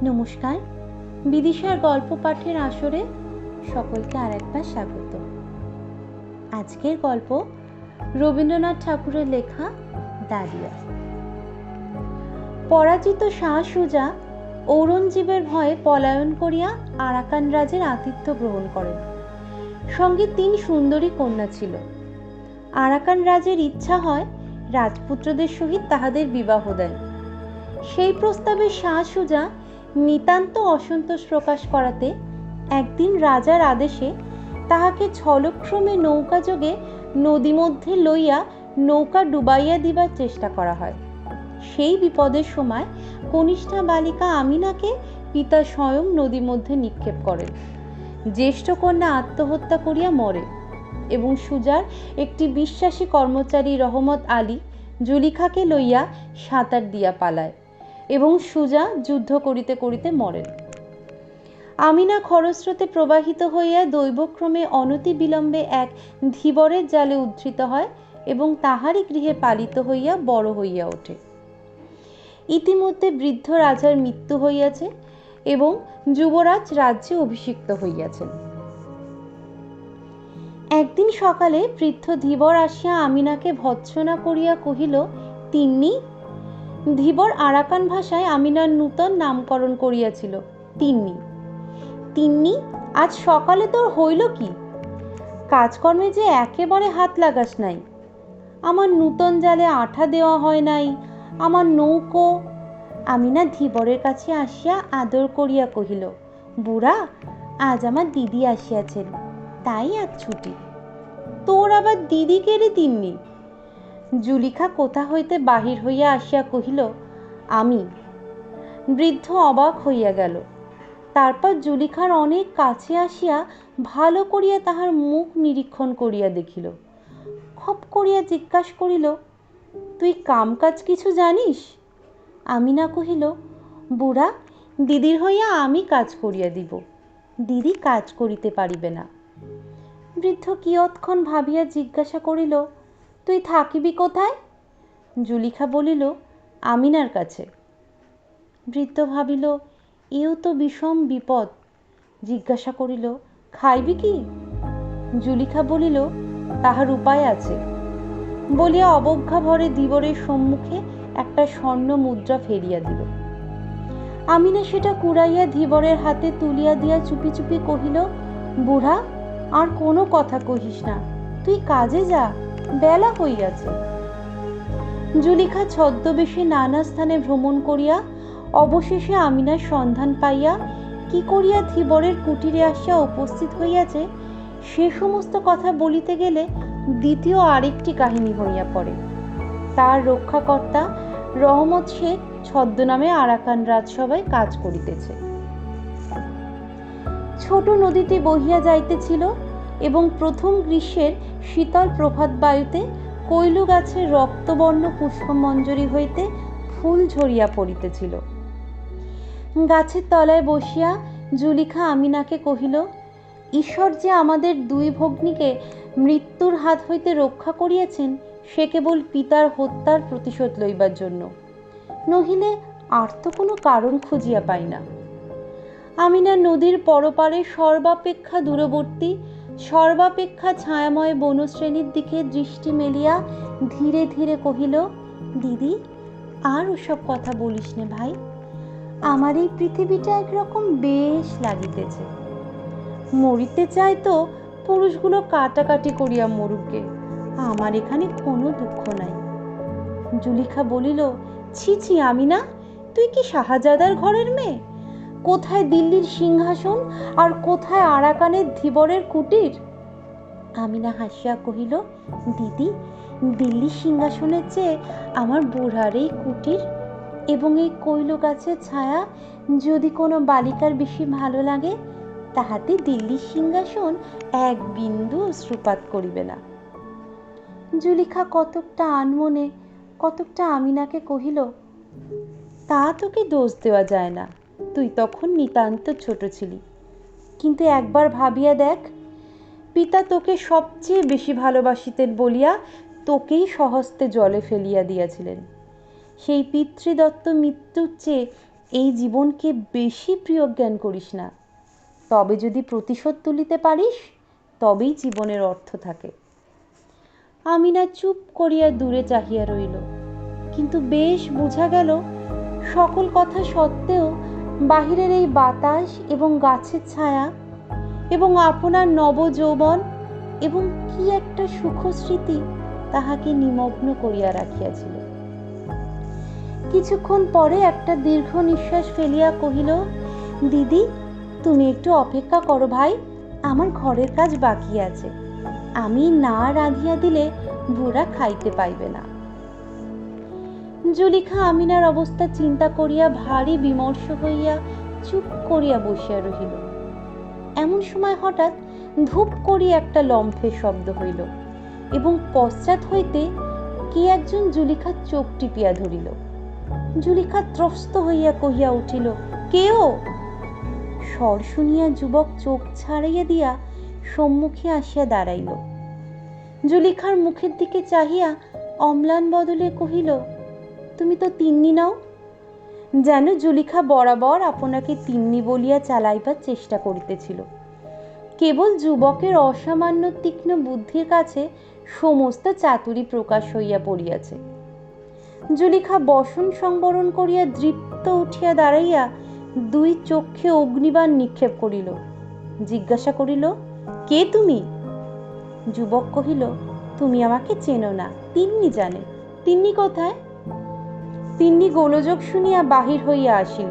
নমস্কার, বিদিশার গল্প পাঠের আসরে সকলকে আরেকবার স্বাগত। আজকের গল্প রবীন্দ্রনাথ ঠাকুরের লেখা ডালিয়া। পরাজিত শাহ সুজা ঔরঙ্গজেবের ভয়ে পলায়ন করিয়া আরাকান রাজের আতিথ্য গ্রহণ করেন। সঙ্গে 3 সুন্দরী কন্যা ছিল। আরাকান রাজের ইচ্ছা হয় রাজপুত্রদের সহিত তাহাদের বিবাহ দেন। সেই প্রস্তাবে শাহ সুজা নিতান্ত অসন্তোষ প্রকাশ করাতে একদিন রাজার আদেশে তাহাকে ছলক্রমে নৌকা যোগে নদী মধ্যে লইয়া নৌকা ডুবাইয়া দিবার চেষ্টা করা হয়। সেই বিপদের সময় কনিষ্ঠা বালিকা আমিনাকে পিতা স্বয়ং নদী মধ্যে নিক্ষেপ করেন। জ্যেষ্ঠ কন্যা আত্মহত্যা করিয়া মরে এবং সুজার একটি বিশ্বাসী কর্মচারী রহমত আলী জুলিখাকে লইয়া সাঁতার দিয়া পালায় এবং সুজা যুদ্ধ করিতে করিতে মরেন। আমিনা খরস্রোতে প্রবাহিত হইয়া দৈবক্রমে অনতি বিলম্বে এক ধীবরের জালে উদ্ধৃত হয় এবং তাহারই গৃহে পালিত হইয়া বড় হইয়া ওঠে। ইতিমধ্যে বৃদ্ধ রাজার মৃত্যু হইয়াছে এবং যুবরাজ রাজ্যে অভিষিক্ত হইয়াছেন। একদিন সকালে বৃদ্ধ ধীবর আসিয়া আমিনাকে ভৎসনা করিয়া কহিল, তিন্নি। ধীবর আরাকান ভাষায় আমিনার নূতন নামকরণ করিয়াছিল তিন্নি। তিন্নি, আজ সকালে তোর হইল কি? কাজকর্মে যে একেবারে হাত লাগাস নাই। আমার নূতন জালে আঠা দেওয়া হয় নাই, আমার নৌকো। আমিনা ধীবরের কাছে আসিয়া আদর করিয়া কহিল, বুড়া, আজ আমার দিদি আসিয়াছেন, তাই আজ ছুটি। তোর আবার দিদি কে রে তিন্নি? জুলিখা কোথা হইতে বাহির হইয়া আসিয়া কহিল, আমি। বৃদ্ধ অবাক হইয়া গেল। তারপর জুলিখার অনেক কাছে আসিয়া ভালো করিয়া তাহার মুখ নিরীক্ষণ করিয়া দেখিল। খপ করিয়া জিজ্ঞাসা করিল, তুই কামকাজ কিছু জানিস? আমিনা কহিল, বুড়া, দিদির হইয়া আমি কাজ করিয়া দিব, দিদি কাজ করিতে পারিবে না। বৃদ্ধ কিয়ৎক্ষণ ভাবিয়া জিজ্ঞাসা করিল, তুই থাকিবি কোথায়? জুলিখা বলিল, আমিনার কাছে। বৃদ্ধ ভাবিল, এও তো বিষম বিপদ। জিজ্ঞাসা করিল, খাইবি কি? জুলিখা বলিল, তাহার উপায় আছে বলিয়া অবজ্ঞা ভরে ধীবরের সম্মুখে একটা স্বর্ণ মুদ্রা ফেরিয়া দিল। আমিনা সেটা কুড়াইয়া ধীবরের হাতে তুলিয়া দিয়া চুপি চুপি কহিল, বুড়া, আর কোনো কথা কহিস না, তুই কাজে যা, বেলা হইয়াছে। জুলিখা ছদ্মবেশে নানা স্থানে ভ্রমণ করিয়া অবশেষে আমিনার সন্ধান পাইয়া কি করিয়া ধীবরের কুটিরে আসিয়া উপস্থিত হইয়াছে সে সমস্ত কথা বলিতে গেলে দ্বিতীয় আরেকটি কাহিনী হইয়া পড়ে। তার রক্ষাকর্তা রহমত শেখ ছদ্মনামে আরাকান রাজসভায় কাজ করিতেছে। ছোট নদীটি বহিয়া যাইতেছিল এবং প্রথম গ্রীষ্মের শীতল প্রভাত বায়ুতে কৈলু গাছের রক্তবর্ণ পুষ্পমঞ্জরি হইতে ফুল ঝরিয়া পড়িতেছিল। গাছের তলায় বসিয়া জুলিখা আমিনাকে কহিল, ঈশ্বর যে আমাদের 2 ভগ্নীকে মৃত্যুর হাত হইতে রক্ষা করিয়াছেন সে কেবল পিতার হত্যার প্রতিশোধ লইবার জন্য, নহিলে আর তো কোনো কারণ খুঁজিয়া পাই না। আমিনা নদীর পরপারে সর্বাপেক্ষা দূরবর্তী সর্বাপেক্ষা ছায়াময় বনশ্রেণীর দিকে দৃষ্টি মেলিয়া ধীরে ধীরে কহিল, দিদি, আর ওসব কথা বলিস নে ভাই, আমার এই পৃথিবীটা একরকম বেশ লাগিতেছে। মরিতে চাই তো পুরুষগুলো কাটাকাটি করিয়া মরুকে, আমার এখানে কোনো দুঃখ নাই। জুলিখা বলিল, ছি ছি আমিনা, তুই কি শাহজাদার ঘরের মেয়ে? কোথায় দিল্লির সিংহাসন আর কোথায় আরাকানের ধীবরের কুটির? আমিনা হাসিয়া কহিল, দিদি, দিল্লির সিংহাসনের চেয়ে আমার বুড়ার এই কুটির এবং এই কৈল গাছের ছায়া যদি কোনো বালিকার বেশি ভালো লাগে, তাহাতে দিল্লির সিংহাসন এক বিন্দু অশ্রুপাত করিবে না। জুলিখা কতকটা আনমনে কতকটা আমিনাকে কহিল, তা তোকে দোষ দেওয়া যায় না, তুই তখন নিতান্ত ছোট ছিলি। কিন্তু একবার ভাবিয়া দেখ, পিতা তোকে সবচেয়ে বেশি ভালোবাসিতেন বলিয়া তোকেই স্বহস্তে জলে ফেলিয়া দিয়াছিলেন। সেই পিতৃদত্ত মৃত্যুর চেয়ে এই জীবনকে বেশি প্রিয় জ্ঞান করিস না, তবে যদি প্রতিশোধ তুলিতে পারিস তবেই জীবনের অর্থ থাকে। আমিনা চুপ করিয়া দূরে চাহিয়া রইল, কিন্তু বেশ বোঝা গেল সকল কথা সত্ত্বেও বাহিরের এই বাতাস এবং গাছের ছায়া এবং আপনার নবযৌবন এবং কি একটা সুখ স্মৃতি তাহাকে নিমগ্ন করিয়া রাখিয়াছিল। কিছুক্ষণ পরে একটা দীর্ঘ নিঃশ্বাস ফেলিয়া কহিল, দিদি তুমি একটু অপেক্ষা করো ভাই, আমার ঘরের কাজ বাকি আছে, আমি না রাঁধিয়া দিলে বুড়া খাইতে পাইবে না। জুলিখা আমিনার অবস্থা চিন্তা করিয়া ভারী বিমর্ষ হইয়া চুপ করিয়া বসিয়া রহিল। এমন সময় হঠাৎ ধূপ করিয়া একটা লম্ফের শব্দ হইল এবং পশ্চাৎ হইতে কে একজন জুলিখার চোখ টিপিয়া ধরিল। জুলিখা ত্রস্ত হইয়া কহিয়া উঠিল, কেও? স্বর শুনিয়া যুবক চোখ ছাড়াইয়া দিয়া সম্মুখে আসিয়া দাঁড়াইল। জুলিখার মুখের দিকে চাহিয়া অম্লান বদলে কহিল, তুমি তো তিন্নি নাও। যেন জুলিখা বরাবর আপনাকে তিন্নি বলিয়া চালাইবার চেষ্টা করিতেছিল। কেবল যুবকের অসামান্য তীক্ষ্ণ বুদ্ধির কাছে সমস্ত চাতুরী প্রকাশ হইয়া পড়িয়াছে। জুলিখা বসন সংবরণ করিয়া দৃপ্ত উঠিয়া দাঁড়াইয়া দুই চক্ষে অগ্নিবাণ নিক্ষেপ করিল। জিজ্ঞাসা করিল, কে তুমি? যুবক কহিল, তুমি আমাকে চেনো না, তিন্নি জানে। তিন্নি কোথায়? তিন্নি গোলযোগ শুনিয়া বাহির হইয়া আসিল।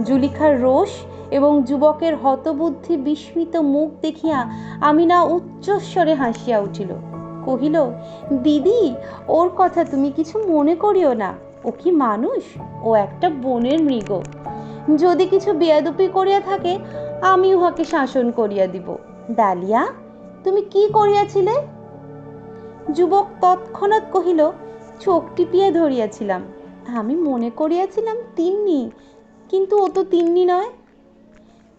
জুলিখার রোষ এবং যুবকের হতবুদ্ধি বিস্মিত মুখ দেখিয়া আমিনা উচ্চস্বরে হাসিয়া উঠিল। কহিল, দিদি ওর কথা তুমি কিছু মনে করিও না, ও কি মানুষ? ও একটা বনের মৃগ। যদি কিছু বেয়াদপি করিয়া থাকে আমি উহাকে শাসন করিয়া দিব। ডালিয়া, তুমি কি করিয়াছিলে? যুবক তৎক্ষণাৎ কহিল, চোখ টিপিয়া ধরিয়াছিলাম, আমি মনে করিয়াছিলাম তিন্নি, কিন্তু ও তো তিন্নি নয়।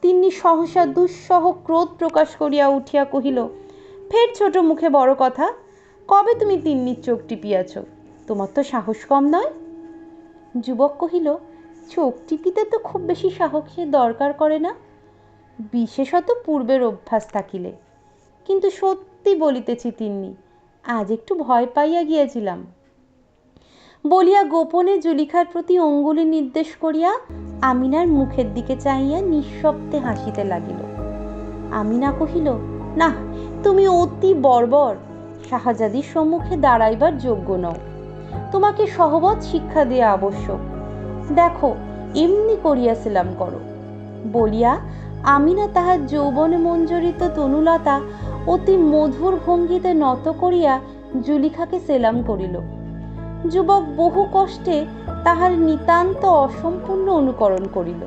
তিন্নি সহসা দুঃসহ ক্রোধ প্রকাশ করিয়া উঠিয়া কহিল, ফের ছোট মুখে বড় কথা, কবে তুমি তিন্নির চোখ টিপিয়াছ? তোমার তো সাহস কম নয়। যুবক কহিল, চোখ টিপিতে তো খুব বেশি সাহসের দরকার করে না, বিশেষত পূর্বের অভ্যাস থাকিলে। কিন্তু সত্যি বলিতেছি তিন্নি, আজ একটু ভয় পাইয়া গিয়াছিলাম। বলিয়া গোপনে জুলিখার প্রতি অঙ্গুলি নির্দেশ করিয়া আমিনার মুখের দিকে চাইয়া নিঃশব্দে হাসিতে লাগিল। আমিনা কহিল, না, তুমি অতি বর্বর, শাহজাদির সম্মুখে দাঁড়াইবার যোগ্য নও, তোমাকে সহবত শিক্ষা দেয়া আবশ্যক। দেখো, এমনি করিয়া সেলাম করো। বলিয়া আমিনা তাহার যৌবনে মঞ্জরিত তনুলতা অতি মধুর ভঙ্গিতে নত করিয়া জুলিখাকে সেলাম করিল। যুবক বহু কষ্টে তাহার নিতান্ত অসম্পূর্ণ অনুকরণ করিল।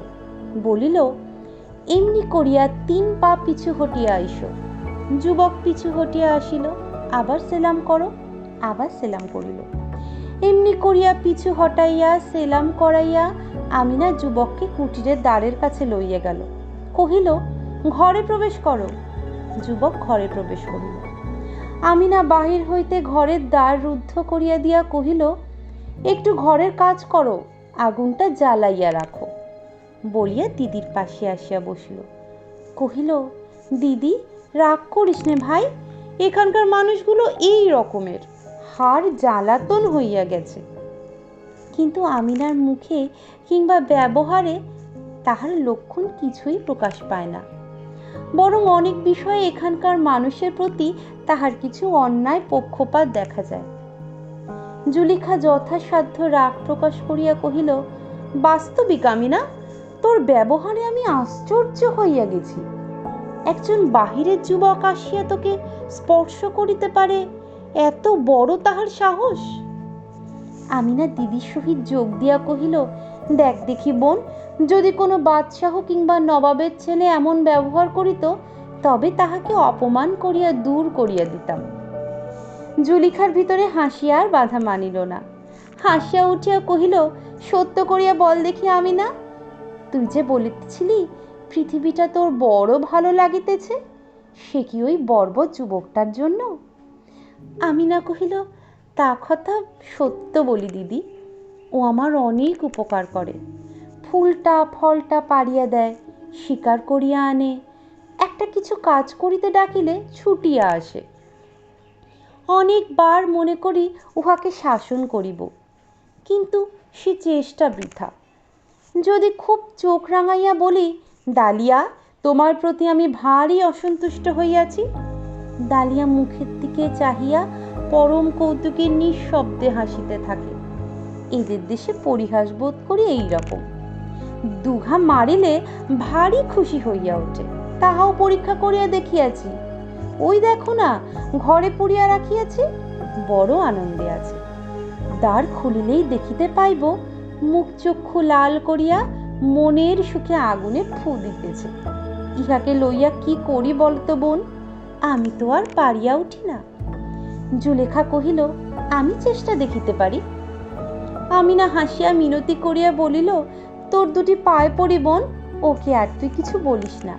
বলিল, এমনি করিয়া 3 পা পিছু হটিয়া আইস। যুবক পিছু হটিয়া আসিল, আবার সেলাম করো। আবার সেলাম করিল। এমনি করিয়া পিছু হটাইয়া সেলাম করাইয়া আমিনা যুবককে কুটিরের দ্বারের কাছে লইয়া গেল। কহিল, ঘরে প্রবেশ করো। যুবক ঘরে প্রবেশ করিল। আমিনা বাহির হইতে ঘরের দ্বার রুদ্ধ করিয়া দিয়া কহিল, একটু ঘরের কাজ করো, আগুনটা জ্বালাইয়া রাখো। বলিয়া দিদির পাশে আসিয়া বসিল। কহিল, দিদি রাগ করিস নে ভাই, এখানকার মানুষগুলো এই রকমের, হাড় জ্বালাতন হইয়া গেছে। কিন্তু আমিনার মুখে কিংবা ব্যবহারে তাহার লক্ষণ কিছুই প্রকাশ পায় না, বরং অনেক বিষয়ে এখানকার মানুষের প্রতি তাহার কিছু অন্যায় পক্ষপাত দেখা যায়। জুলিখা যথাসাধ্য রাগ প্রকাশ করিয়া কহিল, বাস্তবিক আমিনা, তোর ব্যবহারে আমি আশ্চর্য হইয়া গেছি। একজন বাহিরের যুবক আসিয়া তোকে স্পর্শ করিতে পারে, এত বড় তাহার সাহস। আমিনা দিদির সহিত যোগ দিয়া কহিল, দেখ দেখি বোন, যদি কোনো বাদশাহ কিংবা নবাবের ছেলে এমন ব্যবহার করিত তবে তাহাকে অপমান করিয়া দূর করিয়া দিতাম। জুলিখার ভিতরে হাসি আর বাধা মানিল না। হাসিয়া উঠিয়া কহিল, সত্য করিয়া বল দেখি আমিনা, তুই যে বলিতেছিলি পৃথিবীটা তোর বড় ভালো লাগিতেছে, সে কি ওই বর্বর যুবকটার জন্য? আমিনা কহিল, তা কথা সত্য বলি দিদি, ও আমার অনেক উপকার করে। ফুলটা ফলটা পাড়িয়া দেয়, শিকার করিয়া আনে, একটা কিছু কাজ করিতে ডাকিলে ছুটিয়া আসে। অনেকবার মনে করি উহাকে শাসন করিব, কিন্তু সে চেষ্টা বৃথা। যদি খুব চোখ রাঙাইয়া বলি, ডালিয়া, তোমার প্রতি আমি ভারী অসন্তুষ্ট হইয়াছি, ডালিয়া মুখের দিকে চাহিয়া পরম কৌতুকে নিঃশব্দে হাসিতে থাকে। এদের দেশে পরিহাস বোধ করি এইরকম। দুহা মারিলে ভারী খুশি হইয়া ওঠে, তাহাও পরীক্ষা করিয়া দেখিয়াছি। ওই দেখো না, ঘরে পুড়িয়া রাখিয়াছি, বড় আনন্দে আছে। দ্বার খুলিলেই দেখিতে পাইব মুখ চক্ষু লাল করিয়া মনের সুখে আগুনে ফু দিতেছে। ইহাকে লইয়া কি করি বলতো বোন, আমি তো আর পারিয়া উঠি না। জুলেখা কহিল, আমি চেষ্টা দেখিতে পারি। আমিনা হাসিয়া মিনতি করিয়া বলিল, তোর দুটি পায়ে পড়ি বোন, ওকে আর তুই কিছু বলিস না।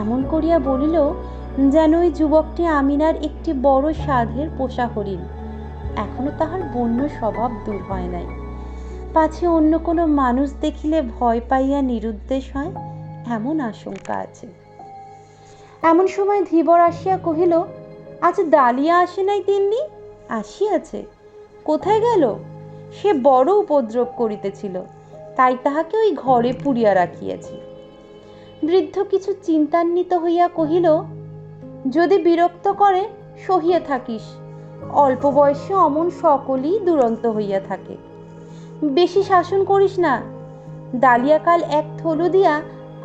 এমন করিয়া বলিল যেন ওই যুবকটি আমিনার একটি বড় সাধের পোষা হরিণ, এখনো তাহার বন্য স্বভাব দূর হয় নাই। পাছে অন্য কোনো মানুষ দেখিলে ভয় পাইয়া নিরুদ্দেশ হয়, এমন আশঙ্কা আছে। এমন সময় ধীবর আসিয়া কহিল, আজ ডালিয়া আসে নাই তিন্নি? আসিয়াছে। কোথায় গেল? সে বড় উপদ্রব করিতেছিল, তাই তাহাকে ওই ঘরে পুড়িয়া রাখিয়াছি। বৃদ্ধ কিছু চিন্তান্বিত হইয়া কহিল, যদি বিরক্ত করে সহিয়া থাকিস, অল্প বয়সে অমন সকলেই দুরন্ত হইয়া থাকে। বেশি শাসন করিস না। ডালিয়া কাল এক থলু দিয়া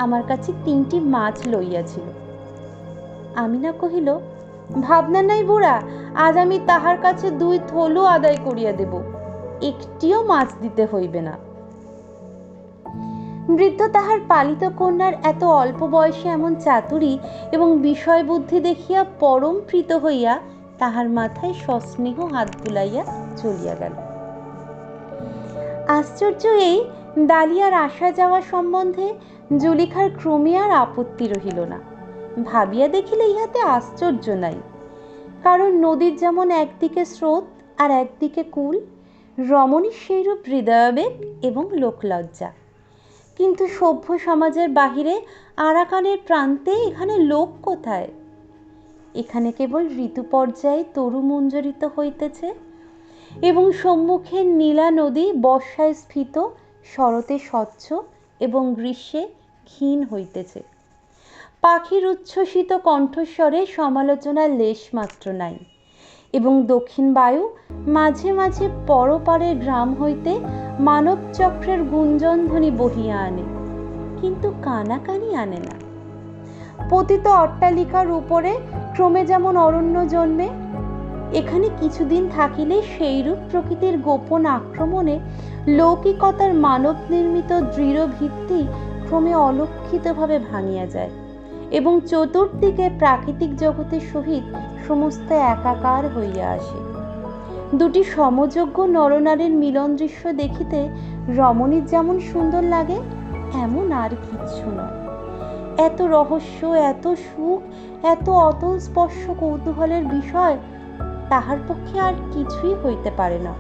আমার কাছে 3টি মাছ লইয়াছিল। আমিনা কহিল, ভাবনা নাই বুড়া, আজ আমি তাহার কাছে 2 থলু আদায় করিয়া দেব, একটিও মাছ দিতে হইবে না। বৃদ্ধ তাহার পালিত কন্যার এত অল্প বয়সে এমন চাতুরী এবং বিষয় বুদ্ধি দেখিয়া পরম প্রীত হইয়া তাহার মাথায় সস্নেহ হাত বুলাইয়া চলিয়া গেল। আশ্চর্য এই, ডালিয়ার আসা যাওয়া সম্বন্ধে জুলিখার ক্রমে আর আপত্তি রহিল না। ভাবিয়া দেখিলে ইহাতে আশ্চর্য নাই, কারণ নদীর যেমন একদিকে স্রোত আর একদিকে কূল, রমণীর সেইরূপ হৃদয়াবেগ এবং লোকলজ্জা। কিন্তু সভ্য সমাজের বাহিরে আরাকানের প্রান্তে এখানে লোক কোথায়? এখানে কেবল ঋতু পর্যায়ে তরু মঞ্জরিত হইতেছে এবং সম্মুখে নীলা নদী বর্ষায় স্ফীত, শরতে স্বচ্ছ এবং গ্রীষ্মে ক্ষীণ হইতেছে। পাখির উচ্ছ্বসিত কণ্ঠস্বরে সমালোচনার লেশ মাত্র নাই, এবং দক্ষিণ বায়ু মাঝে মাঝে পরপারের গ্রাম হইতে মানব চক্রের গুঞ্জনধ্বনি বহিয়া আনে, কিন্তু কানাকানি আনে না। পতিত অট্টালিকার উপরে ক্রমে যেমন অরণ্য জন্মে, এখানে কিছুদিন থাকিলে সেইরূপ প্রকৃতির গোপন আক্রমণে লৌকিকতার মানব নির্মিত দৃঢ় ভিত্তি ক্রমে অলক্ষিতভাবে ভাঙিয়া যায় এবং চতুর্দিকে প্রাকৃতিক জগতের সহিত সমস্ত একাকার হইয়া আসে। 2টি সমযোগ্য নরনারীর মিলন দৃশ্য দেখিতে রমণীর যেমন সুন্দর লাগে, এমন আর কিচ্ছু নয়। এত রহস্য, এত সুখ, এত অতল স্পর্শ কৌতূহলের বিষয় তাহার পক্ষে আর কিছুই হইতে পারে না।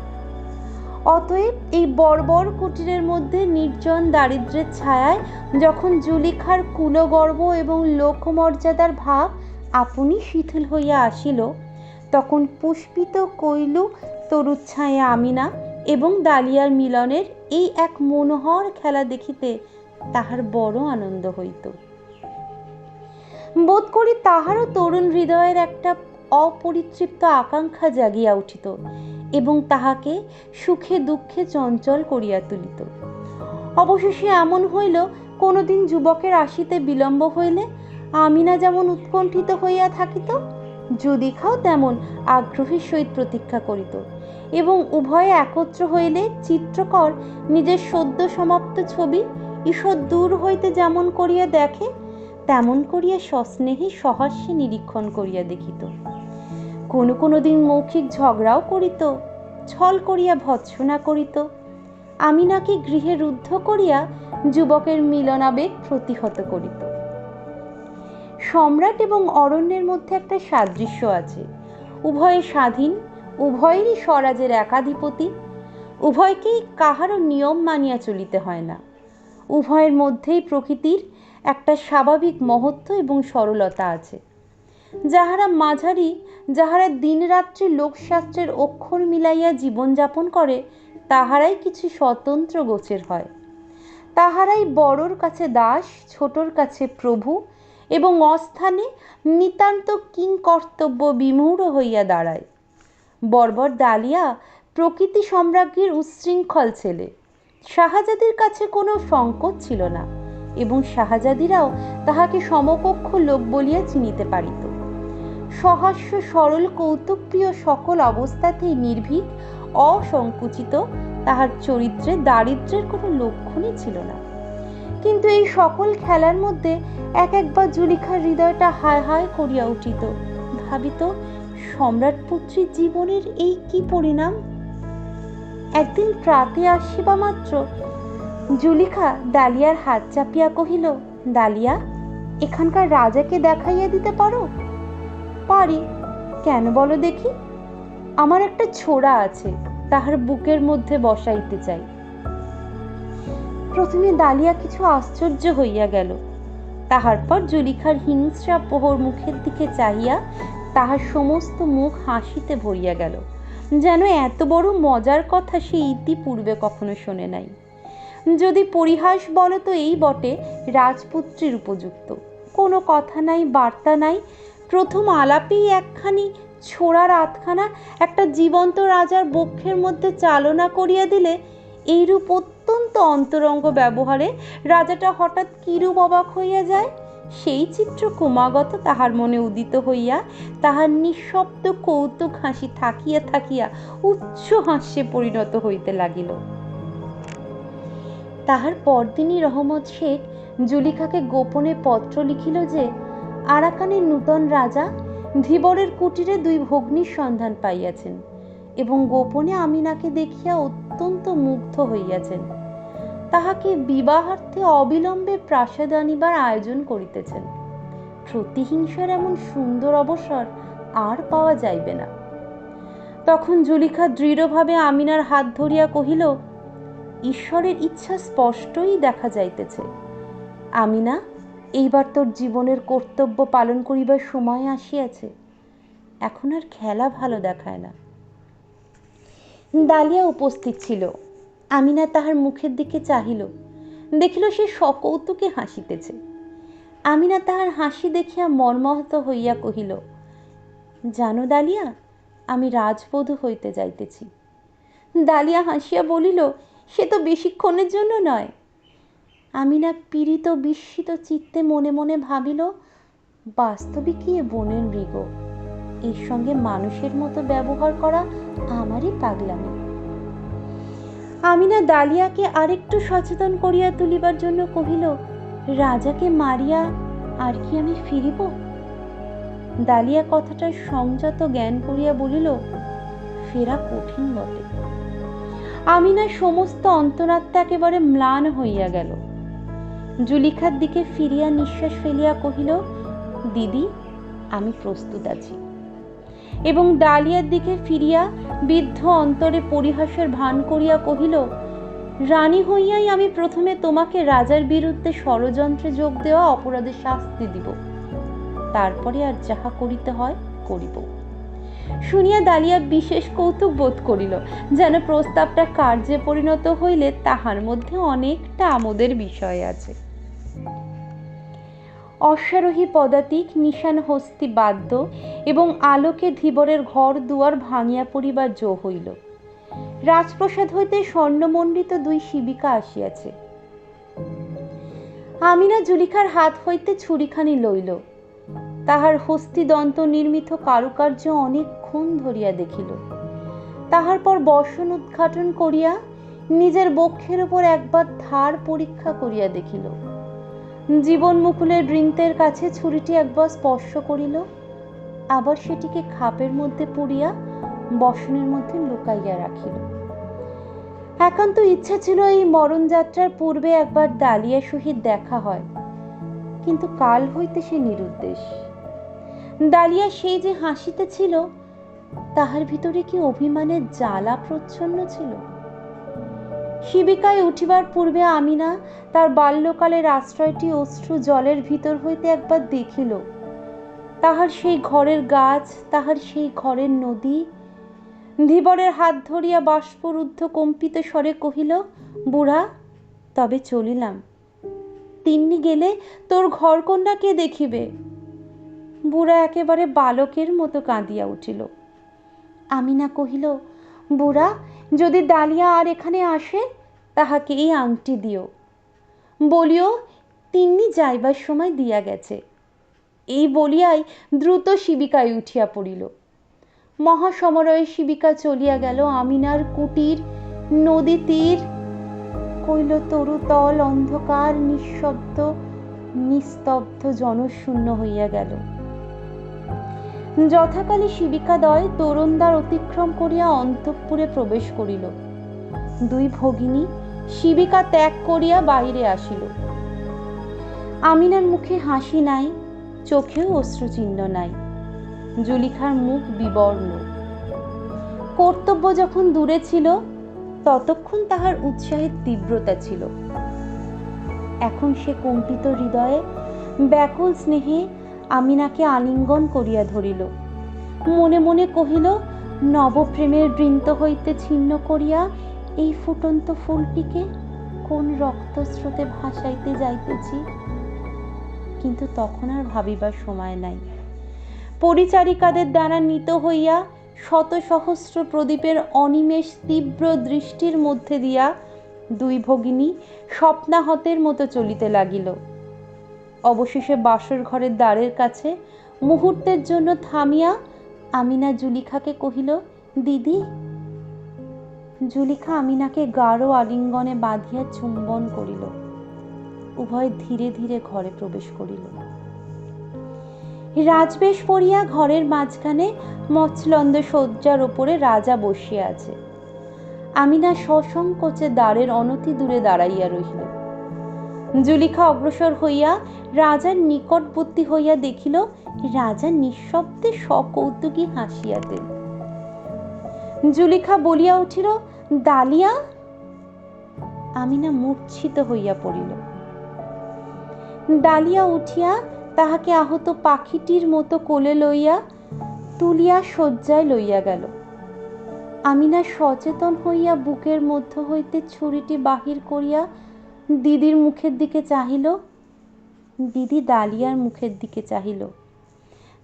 অতএব এই বর্বর কুটিরের মধ্যে নির্জন দারিদ্র্যের ছায়ায় যখন জুলিখার কুলগর্ব এবং লোকমর্যাদার ভাব আপনি শিথিল হইয়া আসিল, তখন পুষ্পিত কৈলু তরুচ্ছায়ে আমিনা এবং ডালিয়ার মিলনের এই এক মনোহর খেলা দেখিতে তাহার বড় আনন্দ হইত। বোধ করি তাহারও তরুণ হৃদয়ের একটা অপরিতৃপ্ত আকাঙ্ক্ষা জাগিয়া উঠিত এবং তাহাকে সুখে দুঃখে চঞ্চল করিয়া তুলিত। অবশেষে এমন হইল, কোনোদিন যুবকের আসিতে বিলম্ব হইলে আমিনা যেমন উৎকণ্ঠিত হইয়া থাকিত, জুলিখাও তেমন আগ্রহের সহিত প্রতীক্ষা করিত, এবং উভয়ে একত্র হইলে চিত্রকর নিজের সদ্য সমাপ্ত ছবি ঈষৎ দূর হইতে যেমন করিয়া দেখে, তেমন করিয়া সস্নেহে সহাস্যে নিরীক্ষণ করিয়া দেখিত। কোনো কোনো দিন মৌখিক ঝগড়াও করিত, ছল করিয়া ভৎসনা করিত, আমিনাকে গৃহে রুদ্ধ করিয়া যুবকের মিলনাবেগ প্রতিহত করিত। সম্রাট এবং অরণ্যের মধ্যে একটা সাদৃশ্য আছে। উভয়ে স্বাধীন, উভয়েরই স্বরাজের একাধিপতি, উভয়কেই কাহারও নিয়ম মানিয়া চলিতে হয় না। উভয়ের মধ্যেই প্রকৃতির একটা স্বাভাবিক মহত্ব এবং সরলতা আছে। যাহারা মাঝারি, যাহারা দিনরাত্রি লোকশাস্ত্রের অক্ষর মিলাইয়া জীবনযাপন করে, তাহারাই কিছু স্বতন্ত্র গোছের হয়। তাহারাই বড়োর কাছে দাস, ছোটোর কাছে প্রভু এবং অস্থানে নিতান্ত কিংকর্তব্য বিমূঢ় হইয়া দাঁড়ায়। বর্বর ডালিয়া প্রকৃতি সম্রাজ্ঞীর উচ্ছৃঙ্খল ছেলে। শাহজাদির কাছে কোনো সংকোচ ছিল না এবং শাহজাদিরাও তাহাকে সমকক্ষ লোক বলিয়া চিনিতে পারিত। সহাস্য সরল কৌতুকপ্রিয় সকল অবস্থাতেই নির্ভীক, অসংকুচিত, তাহার চরিত্রে দারিদ্র্যের কোনো লক্ষণই ছিল না। কিন্তু এই সকল খেলার মধ্যে একবার জুলিখার হৃদয়টা হায় হায় করিয়া উঠিত, ভাবিত সম্রাট পুত্রীর জীবনের এই কি পরিণাম। একদিন প্রাতে আসিবা মাত্র জুলিখা ডালিয়ার হাত চাপিয়া কহিল, ডালিয়া, এখানকার রাজাকে দেখাইয়া দিতে পারো? পারি। কেন বলো দেখি? আমার একটা ছোড়া আছে, তাহার বুকের মধ্যে বসাইতে চাই। প্রথমে ডালিয়া কিছু আশ্চর্য হইয়া গেল, তাহার পর জুলিখার হিংস্রা প্রহর মুখের দিকে চাহিয়া তাহার সমস্ত মুখ হাসিতে ভরিয়া গেল, যেন এত বড় মজার কথা সে ইতিপূর্বে কখনো শোনে নাই। যদি পরিহাস বলো তো এই বটে, রাজপুত্রীর উপযুক্ত। কোনো কথা নাই, বার্তা নাই, প্রথম আলাপেই একখানি ছোড়ার আধখানা একটা জীবন্ত রাজার বক্ষের মধ্যে চালনা করিয়া দিলে, এইরূপ অত্যন্ত অন্তরঙ্গ ব্যবহারে রাজাটা হঠাৎ কিরূপ অবাক হইয়া যায়, সেই চিত্র ক্রমাগত তাহার মনে উদিত হইয়া তাহার নিঃশব্দ কৌতুক হাসি থাকিয়া থাকিয়া উচ্চ হাস্যে পরিণত হইতে লাগিল। তাহার পরদিনই রহমত শেখ জুলিখাকে গোপনে পত্র লিখিল যে আরাকানের নূতন রাজা ধীবরের কুটিরে 2 ভগ্নীর সন্ধান পাইয়াছেন এবং গোপনে আমিনাকে দেখিয়া অত্যন্ত মুগ্ধ হইয়াছেন। তাহাকে বিবাহার্থে অবিলম্বে প্রাসাদ আনিবার আয়োজন করিতেছেন। প্রতিহিংসার এমন সুন্দর অবসর আর পাওয়া যাইবে না। তখন জুলিখা দৃঢ়ভাবে আমিনার হাত ধরিয়া কহিল, ঈশ্বরের ইচ্ছা স্পষ্টই দেখা যাইতেছে। আমিনা, এইবার তোর জীবনের কর্তব্য পালন করিবার সময় আসিয়াছে। এখন আর খেলা ভালো দেখায় না। ডালিয়া উপস্থিত ছিল। আমিনা তাহার মুখের দিকে চাহিল, দেখিল সে সকৌতুকে হাসিতেছে। আমিনা তাহার হাসি দেখিয়া মর্মাহত হইয়া কহিল, জানো ডালিয়া, আমি রাজবধূ হইতে যাইতেছি। ডালিয়া হাসিয়া বলিল, সে তো বেশিক্ষণের জন্য নয়। আমিনা পীড়িত বিস্মিত চিত্তে মনে মনে ভাবিল, বাস্তবিক কি এ বনের মৃগ, এর সঙ্গে মানুষের মতো ব্যবহার করা আমারই পাগলামি। আমিনা ডালিয়াকে আরেকটু সচেতন করিয়া তুলিবার জন্য কহিল, রাজাকে মারিয়া আর কি আমি ফিরিব? ডালিয়া কথাটা সংযত জ্ঞান করিয়া বলিল, ফেরা কঠিন বটে। আমিনার সমস্ত অন্তরাত্মা একেবারে ম্লান হইয়া গেল। জুলিখার দিকে ফিরিয়া নিঃশ্বাস ফেলিয়া কহিল, দিদি, আমি প্রস্তুত আছি। এবং ডালিয়ার দিকে ফিরিয়া বিদ্ধ অন্তরে পরিহাসের ভান করিয়া কহিল, রানী হইয়াই আমি প্রথমে তোমাকে রাজার বিরুদ্ধে ষড়যন্ত্রে যোগ দেওয়া অপরাধের শাস্তি দিব, তারপরে আর যাহা করিতে হয় করিব। শুনিয়া ডালিয়া বিশেষ কৌতুক বোধ করিল, যেন প্রস্তাবটা কার্যে পরিণত হইলে তাহার মধ্যে অনেকটা আমোদের বিষয় আছে। অশ্বারোহী পদাতিক, নিশান হস্তি বাদ্য এবং আলোকে ধীবরের ঘর দুয়ার ভাঙিয়া পড়িবার জো হইল। রাজপ্রসাদ হইতে স্বর্ণমণ্ডিত 2 শিবিকা আসিয়াছে। আমিনা জুলিখার হাত হইতে ছুরিখানি লইল। তাহার হস্তিদন্ত নির্মিত কারুকার্য অনেকক্ষণ ধরিয়া দেখিল। তাহার পর বসন উদ্ঘাটন করিয়া নিজের বক্ষের উপর একবার ধার পরীক্ষা করিয়া দেখিল। জীবন মুকুলের বৃন্তের কাছে ছুরিটি একবার স্পর্শ করিল, আবার সেটিকে খাপের মধ্যে পুরিয়া বসনের মধ্যে লুকাইয়া রাখিল। একান্ত ইচ্ছা ছিল এই মরণযাত্রার পূর্বে একবার ডালিয়ার সহিত দেখা হয়, কিন্তু কাল হইতে সে নিরুদ্দেশ। ডালিয়া সেই যে হাসিতেছিল, তাহার ভিতরে কি অভিমানের জ্বালা প্রচ্ছন্ন ছিল? শিবিকায় উঠিবার পূর্বে আমিনা তার বাল্যকালের আশ্রয়টি অশ্রু জলের ভিতর হইতে একবার দেখিল। তাহার সেই ঘরের গাছ, তাহার সেই ঘরের নদী। ধীবরের হাত ধরিয়া বাষ্পরুদ্ধ কম্পিত স্বরে কহিল, বুড়া, তবে চলিলাম। তিন্নি গেলে তোর ঘরকন্যা কে দেখিবে? বুড়া একেবারে বালকের মতো কাঁদিয়া উঠিল। আমিনা কহিল, বুড়া, যদি ডালিয়া আর এখানে আসে তাহাকে এই আংটি দিও, বলিও তিন্নি যাইবার সময় দিয়া গেছে। এই বলিয়াই দ্রুত শিবিকায় উঠিয়া পড়িল। মহাসমরয়ে শিবিকা চলিয়া গেল আমিনার কুটির, নদী তীর। কইল তরুতল অন্ধকার, নিঃশব্দ নিস্তব্ধ জনশূন্য হইয়া গেল। যথাকালে শিবিকাদ্বয় তোরণদ্বার অতিক্রম করিয়া অন্তঃপুরে প্রবেশ করিল। দুই ভগিনী শিবিকা ত্যাগ করিয়া বাহিরে আসিল। আমিনার মুখে হাসি নাই, চোখেও অশ্রুচিহ্ন নাই। জুলিখার মুখ বিবর্ণ। কর্তব্য যখন দূরে ছিল ততক্ষণ তাহার উৎসাহের তীব্রতা ছিল। এখন সে কম্পিত হৃদয়ে ব্যাকুল স্নেহে আমিনাকে আলিঙ্গন করিয়া ধরিল। মনে মনে কহিল, নবপ্রেমের বৃন্ত হইতে ছিন্ন করিয়া এই ফুটন্ত ফুলটিকে কোন রক্তস্রোতে ভাসাইতে যাইতেছি। কিন্তু তখন আর ভাবিবার সময় নাই। পরিচারিকাদের দ্বারা নীত হইয়া শত সহস্র প্রদীপের অনিমেষ তীব্র দৃষ্টির মধ্যে দিয়া দুই ভগিনী স্বপ্নাহতের মতো চলিতে লাগিল। অবশেষে বাসর ঘরের দ্বারের কাছে মুহূর্তের জন্য থামিয়া আমিনা জুলিখাকে কহিল, দিদি। জুলিখা আমিনাকে গাঢ় আলিঙ্গনে বাঁধিয়া চুম্বন করিল। উভয় ধীরে ধীরে ঘরে প্রবেশ করিল। রাজবেশ পরিয়া ঘরের মাঝখানে মৎস্যলন্দ শয্যার ওপরে রাজা বসিয়া আছে। আমিনা সসংকোচে দ্বারের অনতি দূরে দাঁড়াইয়া রহিল। জুলিখা অগ্রসর হইয়া রাজার নিকটবর্তী হইয়া দেখিল রাজা নিঃশব্দে সকৌতুকী হাসিয়াতেন। জুলিখা বলিয়া উঠিল, ডালিয়া। আমিনা মূর্ছিত হইয়া পড়িল। ডালিয়া উঠিয়া তাহাকে আহত পাখিটির মতো কোলে লইয়া তুলিয়া শয্যায় লইয়া গেল। আমিনা সচেতন হইয়া বুকের মধ্য হইতে ছুরিটি বাহির করিয়া দিদির মুখের দিকে চাহিল। দিদি ডালিয়ার মুখের দিকে চাহিল।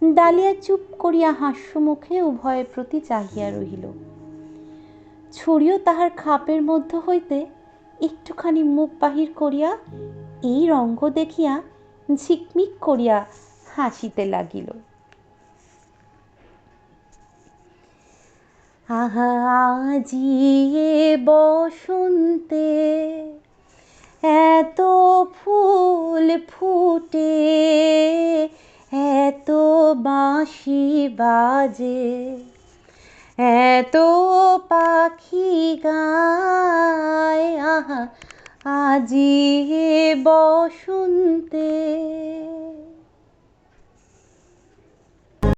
ডালিয়া চুপ করিয়া হাস্যমুখে উভয়ের প্রতি চাহিয়া রহিল। ছুরিও তাহার খাপের মধ্য হইতে একটুখানি মুখ বাহির করিয়া এই রঙ্গ দেখিয়া ঝিকমিক করিয়া হাসিতে লাগিল। আহা আজি এ বসন্তে এত ফুল ফুটে, এত বাঁশি বাজে, এত পাখি গায়। আহা আজি এ বসন্তে।